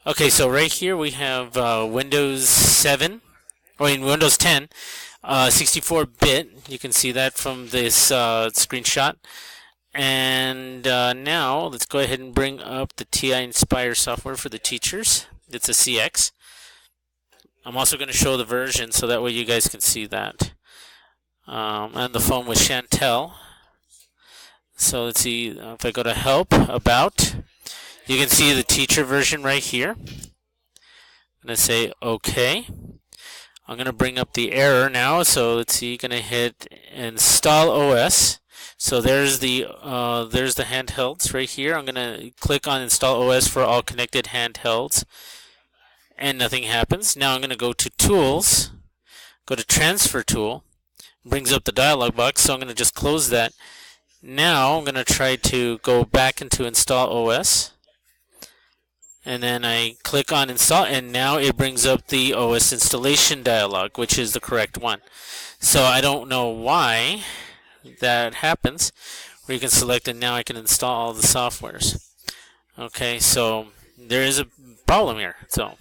Okay, so right here we have Windows 7, or in Windows 10, 64-bit. You can see that from this screenshot. And now let's go ahead and bring up the TI nspire software for the teachers. It's a CX. I'm also going to show the version so that way you guys can see that. On the phone with Chantel. So let's see, if I go to Help, About, you can see the teacher version right here. I'm going to say OK. I'm going to bring up the error now. So let's see, going to hit Install OS. So there's the handhelds right here. I'm going to click on Install OS for all connected handhelds. And nothing happens. Now I'm going to go to Tools, go to Transfer Tool. Brings up the dialog box, so I'm going to just close that. Now I'm going to try to go back into Install OS, and then I click on Install, and now it brings up the OS installation dialog, which is the correct one. So I don't know why that happens, where you can select, and now I can install all the softwares. Okay, so there is a problem here. So